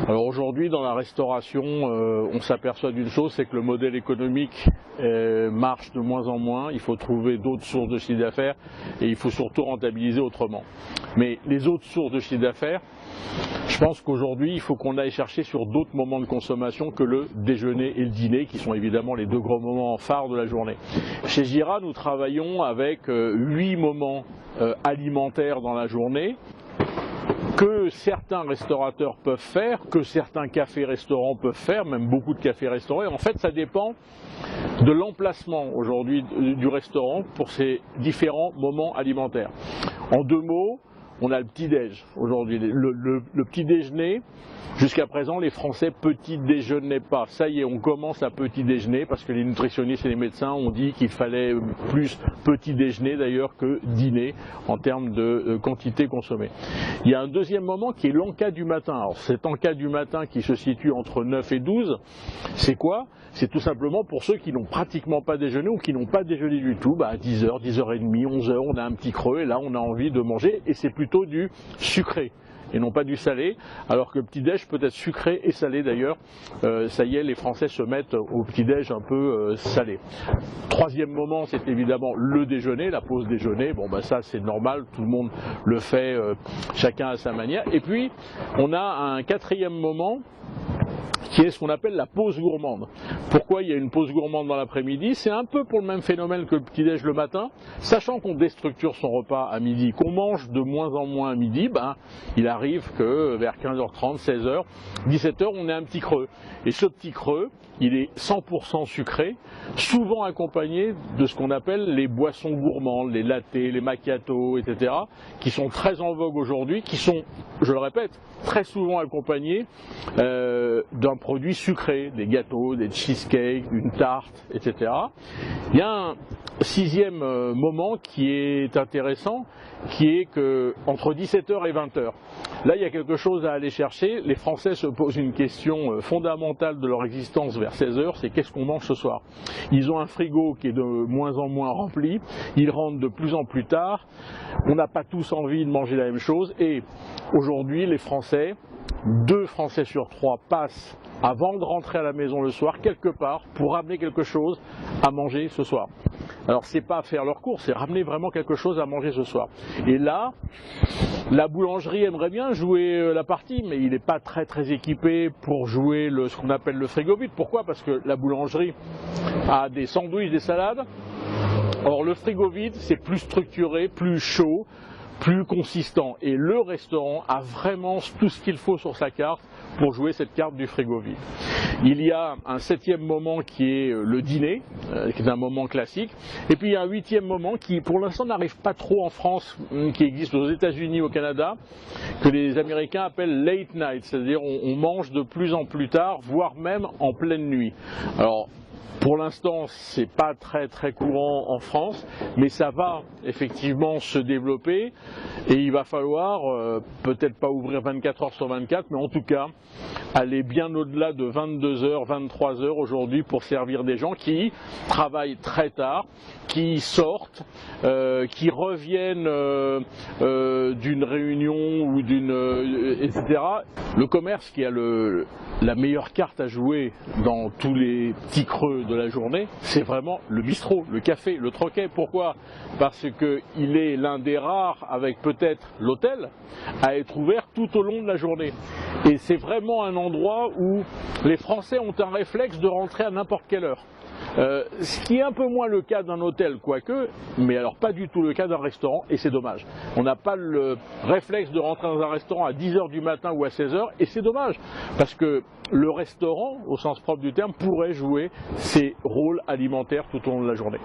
Alors aujourd'hui, dans la restauration, on s'aperçoit d'une chose, c'est que le modèle économique marche de moins en moins. Il faut trouver d'autres sources de chiffre d'affaires et il faut surtout rentabiliser autrement. Mais les autres sources de chiffre d'affaires, je pense qu'aujourd'hui, il faut qu'on aille chercher sur d'autres moments de consommation que le déjeuner et le dîner, qui sont évidemment les deux gros moments phares de la journée. Chez Gira, nous travaillons avec 8 moments alimentaires dans la journée, que certains restaurateurs peuvent faire, que certains cafés-restaurants peuvent faire, même beaucoup de cafés-restaurants. En fait, ça dépend de l'emplacement aujourd'hui du restaurant pour ces différents moments alimentaires. En 2 mots, on a le petit-déj aujourd'hui. Le petit déjeuner, jusqu'à présent, les Français petit déjeunaient pas. Ça y est, on commence à petit déjeuner parce que les nutritionnistes et les médecins ont dit qu'il fallait plus petit déjeuner d'ailleurs que dîner en termes de quantité consommée. Il y a un deuxième moment qui est l'encas du matin. Alors cet encas du matin qui se situe entre 9 et 12, c'est quoi? C'est tout simplement pour ceux qui n'ont pratiquement pas déjeuné ou qui n'ont pas déjeuné du tout. À 10h, 10h30, 11h, on a un petit creux et là on a envie de manger et c'est plutôt du sucré et non pas du salé, alors que le petit-déj peut être sucré et salé d'ailleurs. Ça y est, les Français se mettent au petit-déj un peu salé. Troisième moment, c'est évidemment le déjeuner, la pause déjeuner. Bon, ça c'est normal, tout le monde le fait, chacun à sa manière. Et puis, on a un quatrième moment qui est ce qu'on appelle la pause gourmande. Pourquoi il y a une pause gourmande dans l'après-midi? C'est un peu pour le même phénomène que le petit-déj le matin, sachant qu'on déstructure son repas à midi, qu'on mange de moins en moins à midi, il arrive que vers 15h30, 16h, 17h, on ait un petit creux. Et ce petit creux, il est 100% sucré, souvent accompagné de ce qu'on appelle les boissons gourmandes, les lattés, les macchiatos, etc., qui sont très en vogue aujourd'hui, qui sont, je le répète, très souvent accompagnés d'un produit sucré, des gâteaux, des cheesecakes, une tarte, etc. Il y a un sixième moment qui est intéressant, qui est que entre 17h et 20h, là il y a quelque chose à aller chercher. Les Français se posent une question fondamentale de leur existence vers 16h, c'est qu'est-ce qu'on mange ce soir? Ils ont un frigo qui est de moins en moins rempli, ils rentrent de plus en plus tard, on n'a pas tous envie de manger la même chose et aujourd'hui les Français, 2 Français sur 3 passent avant de rentrer à la maison le soir quelque part pour ramener quelque chose à manger ce soir. Alors c'est pas faire leurs courses, c'est ramener vraiment quelque chose à manger ce soir. Et là, la boulangerie aimerait bien jouer la partie, mais il n'est pas très équipé pour jouer ce qu'on appelle le frigo vide. Pourquoi? Parce que la boulangerie a des sandwichs, des salades. Or le frigo vide, c'est plus structuré, plus chaud, plus consistant. Et le restaurant a vraiment tout ce qu'il faut sur sa carte pour jouer cette carte du frigo vide. Il y a un 7e moment qui est le dîner, qui est un moment classique. Et puis il y a un 8e moment qui pour l'instant n'arrive pas trop en France, qui existe aux États-Unis, au Canada, que les Américains appellent late night, c'est-à-dire on mange de plus en plus tard, voire même en pleine nuit. Alors, pour l'instant, c'est pas très courant en France, mais ça va effectivement se développer et il va falloir peut-être pas ouvrir 24 heures sur 24, mais en tout cas aller bien au-delà de 22h, 23h aujourd'hui pour servir des gens qui travaillent très tard, qui sortent, qui reviennent d'une réunion ou etc. Le commerce qui a la meilleure carte à jouer dans tous les petits creux de la journée, c'est vraiment le bistrot, le café, le troquet. Pourquoi? Parce qu'il est l'un des rares, avec peut-être l'hôtel, à être ouvert tout au long de la journée. Et c'est vraiment un endroit où les Français ont un réflexe de rentrer à n'importe quelle heure. Ce qui est un peu moins le cas d'un hôtel, quoique, mais alors pas du tout le cas d'un restaurant, et c'est dommage. On n'a pas le réflexe de rentrer dans un restaurant à 10h du matin ou à 16h, et c'est dommage, parce que le restaurant, au sens propre du terme, pourrait jouer ses rôles alimentaires tout au long de la journée.